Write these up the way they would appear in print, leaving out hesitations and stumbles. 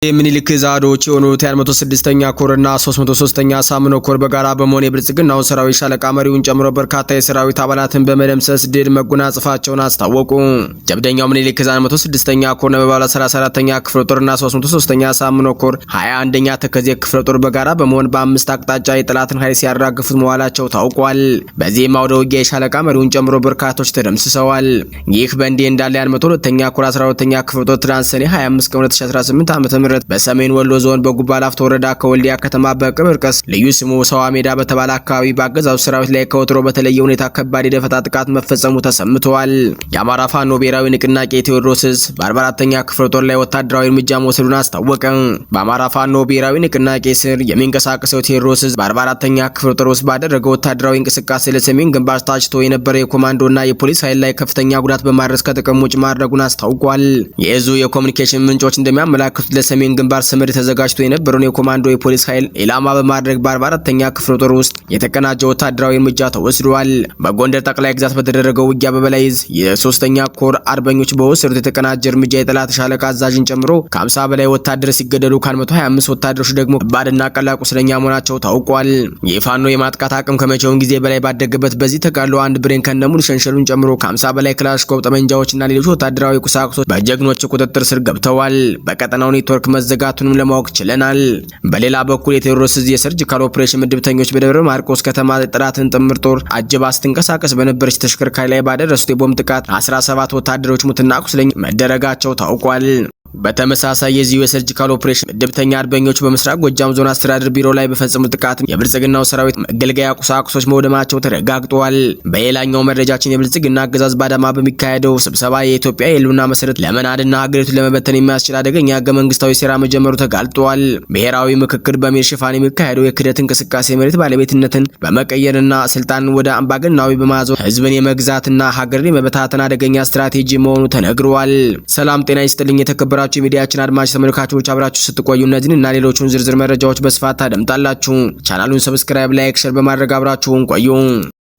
የሚኒልክ ዛዶች የሆኑት የ106ኛ ኮርና 303ኛ ሳምኖ ኮር በጋራ በመሆን የብልጽግናው ሰራዊት ሻለቃ መሪውን ጨምሮ በርካታ የሰራዊት አባላትን በመደምሰስ ድል መጎናጸፋቸውን አስታወቁ። ጀብደኛው ሚኒልክ ዛ 106ኛ ኮር ነበልባል 34ኛ ክፍለ ጦርና 303ኛ ሳምኖ ኮር 21ኛ ተከዜ ክፍለ ጦር በጋራ በመሆን በአምስት አቅጣጫ የጠላትን ኃይል ሲያራግፉት መዋላቸው ታውቋል። በዚህም አውደ ውጊያ የሻለቃ መሪውን ጨምሮ በርካቶች ተደምስሰዋል። ይህ በእንዲህ እንዳለ የ102ኛ ኮር 12ኛ ክፍለ ጦር ትናንት ሰኔ 25 ቀን 2018 ዓ.ም በሰሜን ወሎ ዞን በጉባ ላፍቶ ወረዳ ከወልዲያ ከተማ በቅርብ ርቀት ልዩ ስሙ ሰዋ ሜዳ በተባለ አካባቢ በአገዛዙ ሰራዊት ላይ ከወትሮ በተለየ ሁኔታ ከባድ የደፈጣ ጥቃት መፈጸሙ ተሰምቷል። የአማራ ፋኖ ብሔራዊ ንቅናቄ ቴዎድሮስ በ44ኛ ክፍለ ጦር ላይ ወታደራዊ እርምጃ መውሰዱን አስታወቀ። በአማራ ፋኖ ብሔራዊ ንቅናቄ ስር የሚንቀሳቀሰው ቴዎድሮስ በ44ኛ ክፍለ ጦር ውስጥ ባደረገው ወታደራዊ እንቅስቃሴ ለሰሜን ግንባር ታጭቶ የነበረ የኮማንዶና የፖሊስ ኃይል ላይ ከፍተኛ ጉዳት በማድረስ ከጥቅም ውጭ ማድረጉን አስታውቋል። የእዙ የኮሙኒኬሽን ምንጮች እንደሚያመላክቱት ለሰሜን ግንባር ስምር ተዘጋጅቶ የነበረውን የኮማንዶ የፖሊስ ኃይል ኢላማ በማድረግ በ44ኛ ክፍለ ጦር ውስጥ የተቀናጀ ወታደራዊ እርምጃ ተወስዷል። በጎንደር ጠቅላይ ግዛት በተደረገው ውጊያ በበላይዝ የ3ኛ ኮር አርበኞች በወሰዱት የተቀናጀ እርምጃ የጠላት ሻለቃ አዛዥን ጨምሮ ከ50 በላይ ወታደር ሲገደሉ ከ125 ወታደሮች ደግሞ ከባድና ቀላል ቁስለኛ መሆናቸው ታውቋል። የፋኖ የማጥቃት አቅም ከመቼውም ጊዜ በላይ ባደገበት በዚህ ተጋድሎ አንድ ብሬን ከነሙሉ ሸንሸሉን ጨምሮ ከ50 በላይ ክላሽንኮቭ ጠመንጃዎችና ሌሎች ወታደራዊ ቁሳቁሶች በጀግኖች ቁጥጥር ስር ገብተዋል። በቀጠናው ኔትወርክ መዘጋቱንም ለማወቅ ችለናል። በሌላ በኩል የቴዎድሮስ የሰርጂካል ኦፕሬሽን ምድብተኞች በደብረ ማርቆስ ከተማ ጠላትን ጥምር ጦር አጅባ ስትንቀሳቀስ በነበረች ተሽከርካሪ ላይ ባደረሱት የቦምብ ጥቃት 17 ወታደሮች ሙትና ቁስለኛ መደረጋቸው ታውቋል። በተመሳሳይ የዚሁ የሰርጂካል ኦፕሬሽን ምድብተኛ አርበኞች በምስራቅ ጎጃም ዞን አስተዳደር ቢሮ ላይ በፈጸሙት ጥቃት የብልጽግናው ሰራዊት መገልገያ ቁሳቁሶች መውደማቸው ተረጋግጧል። በሌላኛው መረጃችን የብልጽግና አገዛዝ ባዳማ በሚካሄደው ስብሰባ የኢትዮጵያ የህልውና መሰረት ለመናድና ሀገሪቱን ለመበተን የሚያስችል አደገኛ ህገ መንግስታዊ ሴራ መጀመሩ ተጋልጧል። ብሔራዊ ምክክር በሚል ሽፋን የሚካሄደው የክህደት እንቅስቃሴ መሬት ባለቤትነትን በመቀየርና ስልጣንን ወደ አምባገነናዊ በማዞር ህዝብን የመግዛትና ሀገርን የመበታተን አደገኛ ስትራቴጂ መሆኑ ተነግሯል። ሰላም ጤና ይስጥልኝ የተከበራችሁ የሚዲያችን አድማጭ ተመልካቾች አብራችሁ ስትቆዩ እነዚህን እና ሌሎችን ዝርዝር መረጃዎች በስፋት ታደምጣላችሁ። ቻናሉን ሰብስክራይብ፣ ላይክ፣ ሼር በማድረግ አብራችሁን ቆዩ።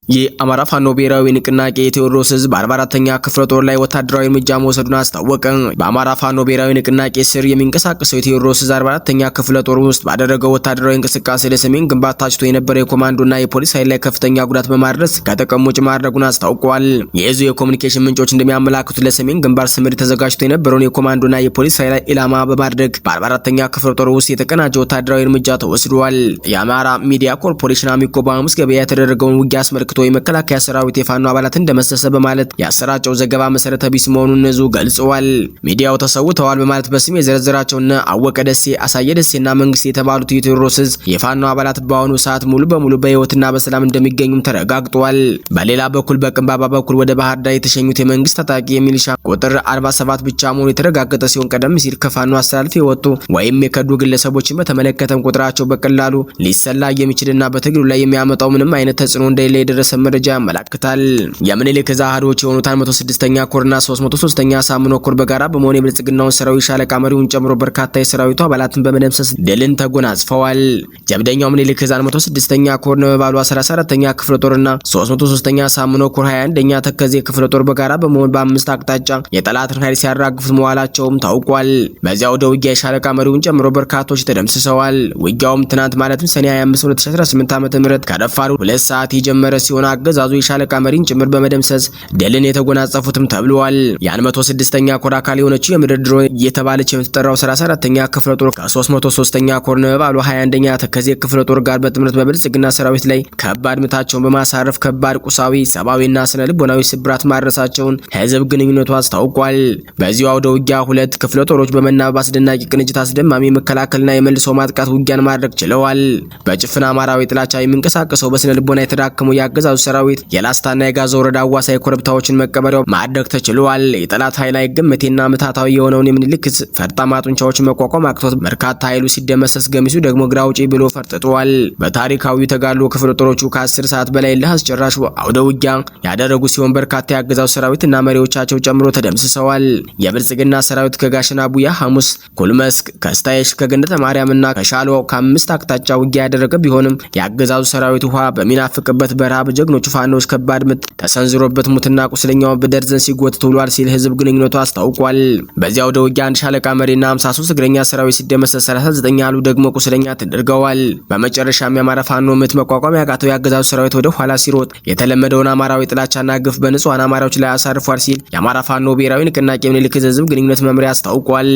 የአማራ ፋኖ ብሔራዊ ንቅናቄ ቴዎድሮስ 44ኛ ክፍለ ጦር ላይ ወታደራዊ እርምጃ መውሰዱን አስታወቀ። በአማራ ፋኖ ብሔራዊ ንቅናቄ ስር የሚንቀሳቀሰው የቴዎድሮስ 44ኛ ክፍለ ጦር ውስጥ ባደረገው ወታደራዊ እንቅስቃሴ ለሰሜን ግንባር ታጭቶ የነበረ የኮማንዶና የፖሊስ ኃይል ላይ ከፍተኛ ጉዳት በማድረስ ከጥቅም ውጭ ማድረጉን አስታውቋል። የእዙ የኮሙኒኬሽን ምንጮች እንደሚያመላክቱት ለሰሜን ግንባር ስምር ተዘጋጅቶ የነበረውን የኮማንዶና የፖሊስ ኃይል ኢላማ በማድረግ በ44ኛ ክፍለ ጦር ውስጥ የተቀናጀ ወታደራዊ እርምጃ ተወስዷል። የአማራ ሚዲያ ኮርፖሬሽን አሚኮ በሐሙስ ገበያ የተደረገውን ውጊያ አስመልክቶ የመከላከያ ሰራዊት የፋኖ አባላትን እንደመሰሰ በማለት ያሰራጨው ዘገባ መሰረተ ቢስ መሆኑን እዙ ገልጿል። ሚዲያው ተሰውተዋል በማለት በስም የዘረዘራቸውና አወቀ ደሴ፣ አሳየ ደሴና መንግስት የተባሉት የቴዎድሮስ የፋኖ አባላት በአሁኑ ሰዓት ሙሉ በሙሉ በህይወትና በሰላም እንደሚገኙም ተረጋግጧል። በሌላ በኩል በቅንባባ በኩል ወደ ባህር ዳር የተሸኙት የመንግስት ታጣቂ የሚሊሻ ቁጥር 47 ብቻ መሆኑ የተረጋገጠ ሲሆን ቀደም ሲል ከፋኖ አስተላልፍ የወጡ ወይም የከዱ ግለሰቦችን በተመለከተም ቁጥራቸው በቀላሉ ሊሰላ የሚችልና በትግሉ ላይ የሚያመጣው ምንም አይነት ተጽዕኖ እንደሌለ የደረሰ መረጃ ያመላክታል። የምኒልክ ዛሃዶች የሆኑት 106ኛ ኮርና 303ኛ ሳምኖ ኮር በጋራ በመሆን የብልጽግናውን ሰራዊት ሻለቃ መሪውን ጨምሮ በርካታ የሰራዊቱ አባላትን በመደምሰስ ድልን ተጎናጽፈዋል። ጀብደኛው ምኒልክ 106ኛ ኮር ነበልባሉ 34ኛ ክፍለ ጦርና 303ኛ ሳምኖ ኮር 21ኛ ተከዜ ክፍለ ጦር በጋራ በመሆን በአምስት አቅጣጫ የጠላትን ኃይል ሲያራግፉት መዋላቸውም ታውቋል። በዚያው ወደ ውጊያ የሻለቃ መሪውን ጨምሮ በርካቶች ተደምስሰዋል። ውጊያውም ትናንት ማለትም ሰኔ 25 2018 ዓ.ም ከረፋዱ 2 ሰዓት የጀመረ ሲሆን አገዛዙ የሻለቃ መሪን ጭምር በመደምሰስ ድልን የተጎናጸፉትም ተብሏል። የ106ኛ ኮር አካል የሆነችው የምድር ድሮን እየተባለች የምትጠራው 34ኛ ክፍለ ጦር ከ303ኛ ኮር ነበልባሉ 21ኛ ተከዜ ክፍለ ጦር ጋር በጥምረት በብልጽግና ሰራዊት ላይ ከባድ ምታቸውን በማሳረፍ ከባድ ቁሳዊ፣ ሰብአዊና ስነ ልቦናዊ ስብራት ማድረሳቸውን ህዝብ ግንኙነቱ አስታውቋል። በዚሁ አውደ ውጊያ ሁለት ክፍለ ጦሮች በመናበብ አስደናቂ ቅንጅት አስደማሚ መከላከልና የመልሶ ማጥቃት ውጊያን ማድረግ ችለዋል። በጭፍን አማራዊ ጥላቻ የሚንቀሳቀሰው በስነ ልቦና የተዳከመው የአገዛዙ ሰራዊት የላስታና የጋዞ ወረዳ አዋሳኝ ኮረብታዎችን መቀበሪያው ማድረግ ተችሏል። የጠላት ኃይል አይገመቴና ምታታዊ የሆነውን የምኒልክ ፈርጣማ ጡንቻዎችን መቋቋም አቅቶት በርካታ ኃይሉ ሲደመሰስ ገሚሱ ደግሞ ግራ ውጪ ብሎ ፈርጥጧል። በታሪካዊ ተጋድሎ ክፍለ ጦሮቹ ከ10 ሰዓት በላይ ለአስጨራሽ አውደ ውጊያ ያደረጉ ሲሆን በርካታ የአገዛዙ ሰራዊትና መሪዎቻቸው ጨምሮ ተደምስሰዋል። የብልጽግና ሰራዊት ከጋሸና ቡያ፣ ሐሙስ፣ ኩልመስክ፣ ከስታይሽ፣ ከገነተ ማርያምና ከሻሎ ከአምስት አቅጣጫ ውጊያ ያደረገ ቢሆንም የአገዛዙ ሰራዊት ውሃ በሚናፍቅበት በረሃብ በጀግኖቹ ፋኖች ከባድ ምት ተሰንዝሮበት ሙትና ቁስለኛውን በደርዘን ሲጎትት ውሏል ሲል ህዝብ ግንኙነቱ አስታውቋል። በዚያው ወደ ውጊያ አንድ ሻለቃ መሪና 53 እግረኛ ሰራዊት ሲደመሰስ 39 ያሉ ደግሞ ቁስለኛ ተደርገዋል። በመጨረሻም የአማራ ፋኖ ምት መቋቋም ያቃተው ያገዛዙ ሰራዊት ወደ ኋላ ሲሮጥ የተለመደውን አማራዊ ጥላቻና ግፍ በንጹሃን አማራዎች ላይ አሳርፏል ሲል የአማራ ፋኖ ብሔራዊ ንቅናቄ ምኒልክ ህዝብ ግንኙነት መምሪያ አስታውቋል።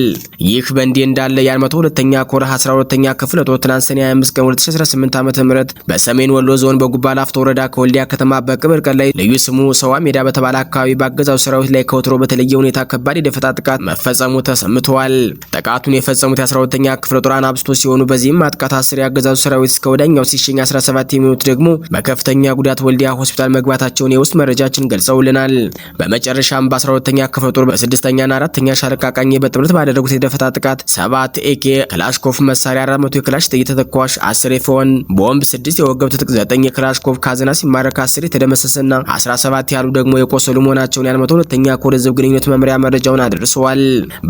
ይህ በእንዲህ እንዳለ የ102ኛ ኮር 12ኛ ክፍለ ጦር ትናንት ሰኔ 25 ቀን 2018 ዓ.ም በሰሜን ወሎ ዞን በጉባ ላፍቶ ወረዳ ከወልዲያ ከተማ በቅብር ቀን ላይ ልዩ ስሙ ሰዋ ሜዳ በተባለ አካባቢ በአገዛዙ ሰራዊት ላይ ከወትሮ በተለየ ሁኔታ ከባድ የደፈጣ ጥቃት መፈጸሙ ተሰምቷል። ጥቃቱን የፈጸሙት የ12ኛ ክፍለ ጦር አናብስቶች ሲሆኑ በዚህም ማጥቃት 10 ያገዛዙ ሰራዊት እስከ ወዲያኛው ሲሸኝ 17 የሚሆኑት ደግሞ በከፍተኛ ጉዳት ወልዲያ ሆስፒታል መግባታቸውን የውስጥ መረጃችን ገልጸውልናል። በመጨረሻም በ12ኛ ክፍለ ጦር በ6ኛና 4ኛ ሻለቃ ቃኝ በጥምረት ባደረጉት የደፈጣ ጥቃት 7 ኤኬ ክላሽኮፍ መሳሪያ 400 የክላሽ ጥይት ተተኳሽ 10 ኤፎን ቦምብ 6 የወገብ ትጥቅ 9 የክላሽኮፍ ካዝና ሲማረክ 10 የተደመሰሰና 17 ያሉ ደግሞ የቆሰሉ መሆናቸውን የ102ኛ ኮር ህዝብ ግንኙነት መምሪያ መረጃውን አድርሰዋል።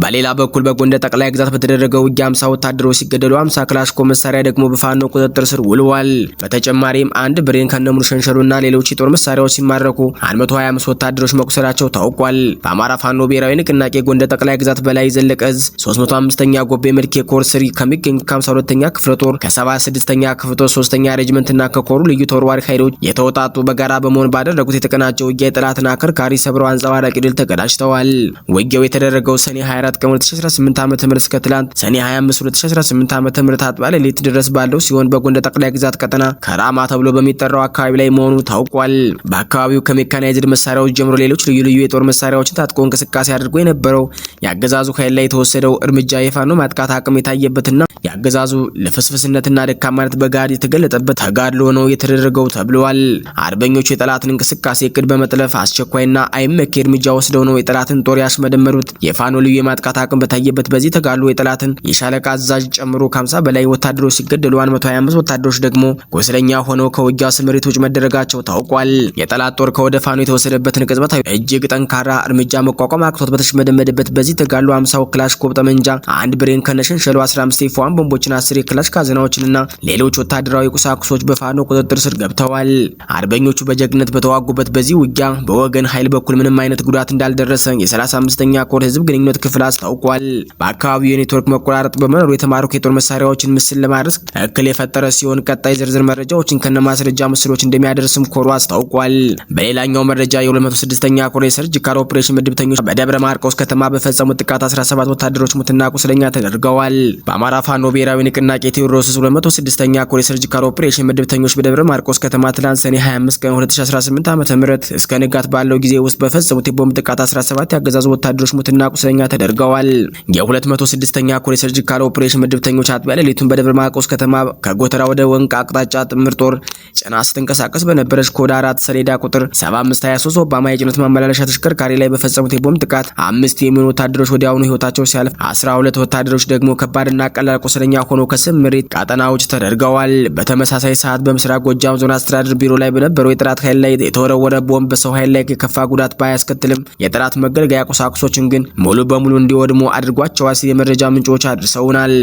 በሌላ በኩል በጎንደር ጠቅላይ ግዛት በተደረገው ውጊያ 50 ወታደሮች ሲገደሉ 50 ክላሽኮፍ መሳሪያ ደግሞ በፋኖ ቁጥጥር ስር ውለዋል። በተጨማሪም አንድ ብሬን ከነሙሉ ሸንሸሉና ሌሎች የጦር መሳሪያዎች ሲማረኩ 125 ወታደሮች መቁሰላቸው ታውቋል። በአማራ ፋኖ ብሔራዊ ንቅናቄ ጎንደር ጠቅላይ ግዛት በላይ ዘለቀ እዝ 305ኛ ጎቤ መልኬ ኮር ስሪ ከሚገኙ ከ52ኛ ክፍለ ጦር ከ76ኛ ክፍለ ጦር 3ኛ ሬጅመንትና ከኮሩ ልዩ ተወርዋሪ ኃይሎች የተወጣጡ በጋራ በመሆን ባደረጉት የተቀናጀ ውጊያ የጠላትን አከርካሪ ሰብረው አንጸባራቂ ድል ተቀዳጅተዋል። ውጊያው የተደረገው ሰኔ 24 ቀን 2018 ዓ.ም እስከ ትላንት ሰኔ 25 2018 ዓ.ም አጥቢያ ሌሊት ድረስ ባለው ሲሆን በጎንደር ጠቅላይ ግዛት ቀጠና ከራማ ተብሎ በሚጠራው አካባቢ ላይ መሆኑ ታውቋል። በአካባቢው ከሜካናይዝድ መሳሪያዎች ጀምሮ ሌሎች ልዩ ልዩ የጦር መሳሪያዎችን ታጥቆ እንቅስቃሴ አድርጎ የነበረው የአገዛዙ ኃይል ላይ የተወሰደው እርምጃ የፋኖ ማጥቃት አቅም የታየበትና የአገዛዙ ለፍስፍስነትና ደካማነት በጋድ የተገለጠበት ተጋድሎ ነው የተደረገው ተብሏል። አርበኞቹ የጠላትን እንቅስቃሴ እቅድ በመጥለፍ አስቸኳይና አይመኬ እርምጃ ወስደው ነው የጠላትን ጦር ያሽመደመዱት። የፋኖ ልዩ የማጥቃት አቅም በታየበት በዚህ ተጋድሎ የጠላትን የሻለቃ አዛዥ ጨምሮ ከ50 በላይ ወታደሮች ሲገደሉ 125 ወታደሮች ደግሞ ቁስለኛ ሆነው ከውጊያ ስምሪቶች መደረጋቸው ታውቋል። የጠላት ጦር ከወደ ፋኖ የተወሰደበትን ቅጽበታዊ እጅግ ጠንካራ እርምጃ መቋቋም አቅቶት በተሽመደመደበት በዚህ ተጋድሎ 50 ክላሽንኮቭ ጠመንጃ፣ አንድ ብሬን ከነሸንሸሉ 15 ፎን ቦምቦችን፣ 10 የክላሽ ካዝናዎችንና ሌሎች ወታደራዊ ቁሳቁሶች በፋኖ ቁጥጥር ስር ገብተዋል። አርበኞቹ በጀግነት በተዋጉበት በዚህ ውጊያ በወገን ኃይል በኩል ምንም አይነት ጉዳት እንዳልደረሰ የ35ኛ ኮር ህዝብ ግንኙነት ክፍል አስታውቋል። በአካባቢው የኔትወርክ መቆራረጥ በመኖሩ የተማረኩ የጦር መሳሪያዎችን ምስል ለማድረስ እክል የፈጠረ ሲሆን ቀጣይ ዝርዝር መረጃዎችን ከነማስረጃ ምስሎች እንደሚያደርስም ኮሩ አስታውቋል። በሌላኛው መረጃ የ206ኛ ኮር የሰርጂካል ኦፕሬሽን ምድብተኞች በደብረ ማርቆስ ከተማ በፈጸሙት ጥቃት 17 ወታደሮች ሙትና ቁስለኛ ተደርገዋል። በአማራ ፋኖ ብሔራዊ ንቅናቄ ቴዎድሮስ 206ኛ ኮር የሰርጂካል ኦፕሬሽን ምድብተኞች በደብረ ማርቆስ ከተማ ትናንት ሰኔ 25 ቀን 2018 ዓ.ም እስከ ንጋት ባለው ጊዜ ውስጥ በፈጸሙት የቦምብ ጥቃት 17 ያገዛዙ ወታደሮች ሙትና ቁስለኛ ተደርገዋል። የ206ኛ ኮር የሰርጂካል ኦፕሬሽን ምድብተኞች አጥቢያ ሌሊቱን በደብረ ማርቆስ ከተማ ከጎተራ ወደ ወንቃ አቅጣጫ ጥምር ጦር ጭና ስትንቀሳቀስ በነበረች ኮድ 4 ሰሌዳ ቁጥር 7523 ኦባማ የጭነት ማመላለሻ ተሽከርካሪ ላይ በፈጸሙት የቦምብ ጥቃት 5 የሚሆኑ ወታደሮች ወዲያውኑ ህይወታቸው ሲያልፍ 12 ወታደሮች ደግሞ ከባድና ቀላል ቁስለኛ ሆነው ከስምሪት ቀጠናዎች ተደርገዋል። በተመሳሳይ ሰዓት በምስራቅ ጎጃም ዞን አስተዳደር ቢሮ ላይ በነበረው የጠላት ኃይል ላይ የተወረወረ ቦምብ በሰው ኃይል ላይ የከፋ ጉዳት ባያስከትልም የጠላት መገልገያ ቁሳቁሶችን ግን ሙሉ በሙሉ እንዲወድሙ አድርጓቸዋል ሲል የመረጃ ምንጮች አድርሰውናል።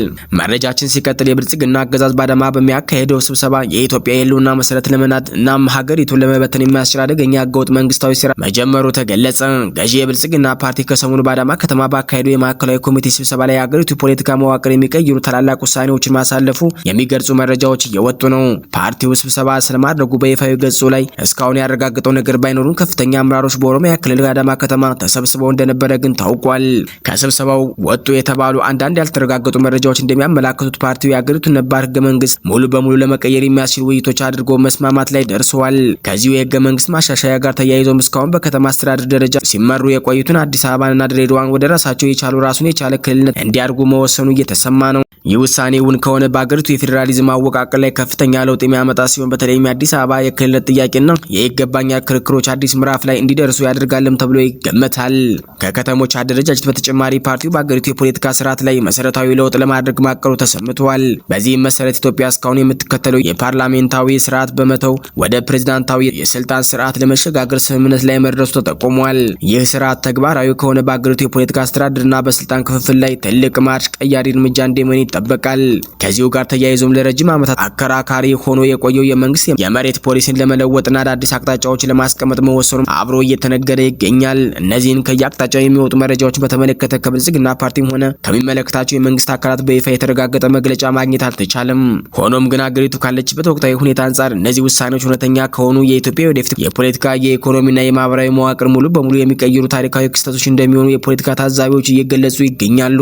መረጃችን ሲቀጥል የብልጽግና አገዛዝ ባድማ በሚያካሄደው ስብሰባ የኢትዮጵያ የህልውና መሰረት ለመናድ እናም ሀገሪቱን ለመበተን የሚያስችል አደገኛ ህገወጥ መንግስታዊ ስራ መጀመሩ ተገለጸ። ገዢ የብልጽግና ፓርቲ ከሰሞኑ ባድማ ከተማ ባካሄደው የማዕከላዊ ኮሚቴ ስብሰባ ላይ የሀገሪቱ ፖለቲካ መዋቅር የሚቀይሩ ታላላቅ ውሳኔዎችን ማሳለፉ የሚገልጹ መረጃዎች እየወጡ ነው። ፓርቲው ስብሰባ ስለማድረጉ በይፋዊ ገጹ ላይ እስካሁን ያረጋገጠው ነገር ባይኖሩም ከፍተኛ አመራሮች በኦሮሚያ ክልል አዳማ ከተማ ተሰብስበው እንደነበረ ግን ታውቋል። ከስብሰባው ወጡ የተባሉ አንዳንድ ያልተረጋገጡ መረጃዎች እንደሚያመላክቱት ፓርቲው የሀገሪቱን ነባር ህገ መንግስት ሙሉ በሙሉ ለመቀየር የሚያስችሉ ውይይቶች አድርጎ መስማማት ላይ ደርሰዋል። ከዚሁ የህገ መንግስት ማሻሻያ ጋር ተያይዞም እስካሁን በከተማ አስተዳደር ደረጃ ሲመሩ የቆዩትን አዲስ አበባንና ድሬዳዋን ወደ ራሳቸው የቻሉ ራሱን የቻለ ክልልነት እንዲያድርጉ መወሰኑ እየተሰማ ነው። ይህ ውሳኔውን ከሆነ በአገሪቱ የፌዴራሊዝም አወቃቀር ላይ ከፍተኛ ለውጥ የሚያመጣ ሲሆን በተለይም የአዲስ አበባ የክልልነት ጥያቄና የይገባኛል ክርክሮች አዲስ ምዕራፍ ላይ እንዲደርሱ ያደርጋልም ተብሎ ይገመታል። ከከተሞች አደረጃጀት በተጨማሪ ፓርቲው በአገሪቱ የፖለቲካ ስርዓት ላይ መሰረታዊ ለውጥ ለማድረግ ማቀዱ ተሰምቷል። በዚህም መሰረት ኢትዮጵያ እስካሁን የምትከተለው የፓርላሜንታዊ ስርዓት በመተው ወደ ፕሬዝዳንታዊ የስልጣን ስርዓት ለመሸጋገር ስምምነት ላይ መድረሱ ተጠቁሟል። ይህ ስርዓት ተግባራዊ ከሆነ በአገሪቱ የፖለቲካ አስተዳደርና በስልጣን ክፍፍል ላይ ትልቅ ማርሽ ቀያሪ እርምጃ እንደሚሆን ይጠበቃል። ከዚሁ ጋር ተያይዞም ለረጅም ዓመታት አከራካሪ ሆኖ የቆየው የመንግስት የመሬት ፖሊሲን ለመለወጥና አዳዲስ አቅጣጫዎች ለማስቀመጥ መወሰኑ አብሮ እየተነገረ ይገኛል። እነዚህን ከየአቅጣጫው የሚወጡ መረጃዎችን በተመለከተ ከብልጽግና ፓርቲም ሆነ ከሚመለከታቸው የመንግስት አካላት በይፋ የተረጋገጠ መግለጫ ማግኘት አልተቻለም። ሆኖም ግን አገሪቱ ካለችበት ወቅታዊ ሁኔታ አንጻር እነዚህ ውሳኔዎች እውነተኛ ከሆኑ የኢትዮጵያ ወደፊት የፖለቲካ የኢኮኖሚና የማህበራዊ መዋቅር ሙሉ በሙሉ የሚቀይሩ ታሪካዊ ክስተቶች እንደሚሆኑ የፖለቲካ ታዛቢዎች እየገለጹ ይገኛሉ።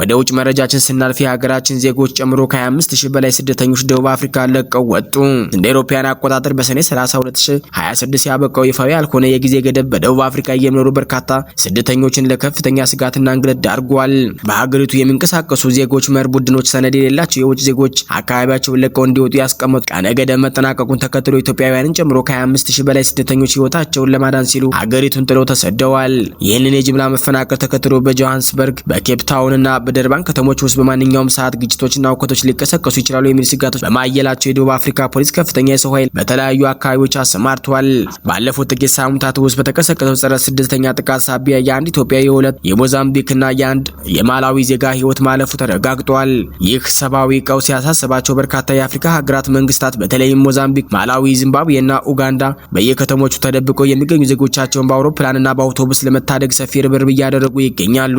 ወደ ውጭ መረጃችን ስናልፍ የሀገራችን ዜጎች ጨምሮ ከ25000 በላይ ስደተኞች ደቡብ አፍሪካ ለቀው ወጡ። እንደ አውሮፓውያን አቆጣጠር በሰኔ 30 2026 ያበቃው ይፋዊ ያልሆነ የጊዜ ገደብ በደቡብ አፍሪካ የሚኖሩ በርካታ ስደተኞችን ለከፍተኛ ስጋትና እንግልት ዳርጓል። በሀገሪቱ የሚንቀሳቀሱ ዜጎች መር ቡድኖች ሰነድ የሌላቸው የውጭ ዜጎች አካባቢያቸውን ለቀው እንዲወጡ ያስቀመጡ ቀነ ገደብ መጠናቀቁን ተከትሎ ኢትዮጵያውያንን ጨምሮ ከ25000 በላይ ስደተኞች ህይወታቸውን ለማዳን ሲሉ ሀገሪቱን ጥለው ተሰደዋል። ይህንን የጅምላ መፈናቀል ተከትሎ በጆሃንስበርግ በኬፕ ታውንና በደርባን ከተሞች ውስጥ በማንኛውም ሰዓት ግጭቶችና እውከቶች ሊቀሰቀሱ ይችላሉ የሚል ስጋቶች በማየላቸው የደቡብ አፍሪካ ፖሊስ ከፍተኛ የሰው ኃይል በተለያዩ አካባቢዎች አሰማርቷል። ባለፉት ጥቂት ሳምንታት ውስጥ በተቀሰቀሰው ጸረ ስደተኛ ጥቃት ሳቢያ የአንድ ኢትዮጵያዊ፣ የሁለት የሞዛምቢክና የአንድ የማላዊ ዜጋ ህይወት ማለፉ ተረጋግጧል። ይህ ሰብአዊ ቀውስ ያሳሰባቸው በርካታ የአፍሪካ ሀገራት መንግስታት በተለይም ሞዛምቢክ፣ ማላዊ፣ ዚምባብዌና ኡጋንዳ በየከተሞቹ ተደብቀው የሚገኙ ዜጎቻቸውን በአውሮፕላንና በአውቶቡስ ለመታደግ ሰፊ ርብርብ እያደረጉ ይገኛሉ።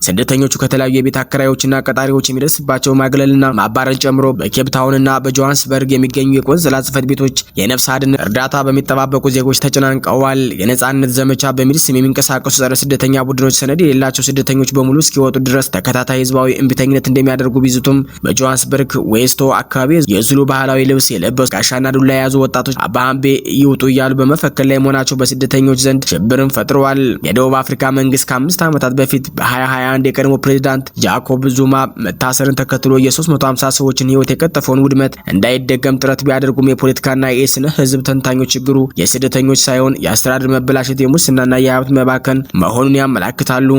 ስደተኞቹ ከተለያዩ የቤት አከራዮችና ቀጣሪዎች የሚደርስባቸው ማግለልና ማባረር ጨምሮ በኬፕ ታውንና በጆሃንስበርግ የሚገኙ የቆንስላ ጽሕፈት ቤቶች የነፍስ አድን እርዳታ በሚጠባበቁ ዜጎች ተጨናንቀዋል። የነጻነት ዘመቻ በሚል ስም የሚንቀሳቀሱ ጸረ ስደተኛ ቡድኖች ሰነድ የሌላቸው ስደተኞች በሙሉ እስኪወጡ ድረስ ተከታታይ ህዝባዊ እምቢተኝነት እንደሚያደርጉ ቢዝቱም በጆሃንስበርግ ዌስቶ አካባቢ የዙሉ ባህላዊ ልብስ የለበሱ ጋሻና ዱላ የያዙ ወጣቶች አባሃምቤ ይውጡ እያሉ በመፈከር ላይ መሆናቸው በስደተኞች ዘንድ ሽብርን ፈጥረዋል። የደቡብ አፍሪካ መንግስት ከ5 ዓመታት በፊት በ2021 የቀድሞ ፕሬዝዳንት ጃኮብ ዙማ መታሰርን ተከትሎ የ350 ሰዎችን ህይወት የቀጠፈውን ውድመት እንዳይደገም ጥረት ቢያደርጉም የፖለቲካና የስነ ህዝብ ተንታኞች ችግሩ የስደተኞች ሳይሆን የአስተዳደር መበላሸት፣ የሙስናና የሀብት መባከን መሆኑን ያመላክታሉ።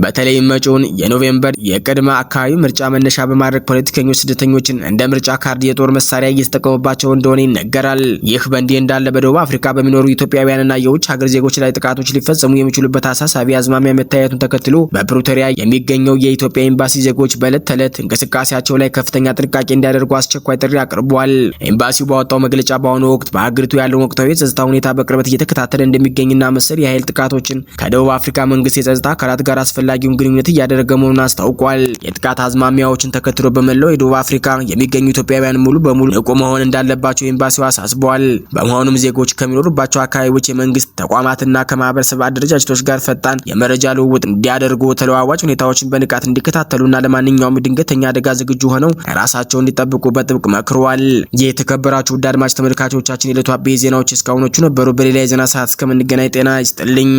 በተለይም መጪውን የኖቬምበር የቅድመ አካባቢ ምርጫ መነሻ በማድረግ ፖለቲከኞች ስደተኞችን እንደ ምርጫ ካርድ የጦር መሳሪያ እየተጠቀሙባቸው እንደሆነ ይነገራል። ይህ በእንዲህ እንዳለ በደቡብ አፍሪካ በሚኖሩ ኢትዮጵያውያንና የውጭ ሀገር ዜጎች ላይ ጥቃቶች ሊፈጸሙ የሚችሉበት አሳሳቢ አዝማሚያ መታየቱን ተከትሎ በፕሪቶሪያ የሚገኘው የኢትዮጵያ ኤምባሲ ዜጎች በዕለት ተዕለት እንቅስቃሴያቸው ላይ ከፍተኛ ጥንቃቄ እንዲያደርጉ አስቸኳይ ጥሪ አቅርቧል። ኤምባሲው ባወጣው መግለጫ በአሁኑ ወቅት በሀገሪቱ ያለውን ወቅታዊ የጸጥታ ሁኔታ በቅርበት እየተከታተለ እንደሚገኝና መሰል የኃይል ጥቃቶችን ከደቡብ አፍሪካ መንግስት የጸጥታ አካላት ጋር አስፈላጊውን ግንኙነት እያደረገ መሆኑን አስታውቋል። የጥቃት አዝማሚያዎችን ተከትሎ በመላው የደቡብ አፍሪካ የሚገኙ ኢትዮጵያውያን ሙሉ በሙሉ ንቁ መሆን እንዳለባቸው ኤምባሲው አሳስቧል። በመሆኑም ዜጎች ከሚኖሩባቸው አካባቢዎች የመንግስት ተቋማትና ከማህበረሰብ አደረጃጀቶች ጋር ፈጣን የመረጃ ልውውጥ እንዲያደርጉ፣ ተለዋዋጭ ሁኔታዎችን በንቃት እንዲከታተሉና ለማንኛውም ድንገተኛ አደጋ ዝግጁ ሆነው ራሳቸውን እንዲጠብቁ በጥብቅ መክረዋል። የተከበራችሁ ውድ አድማጭ ተመልካቾቻችን የዕለቱ አበይት ዜናዎች እስካሁኖቹ ነበሩ። በሌላ የዜና ሰዓት እስከምንገናኝ ጤና ይስጥልኝ።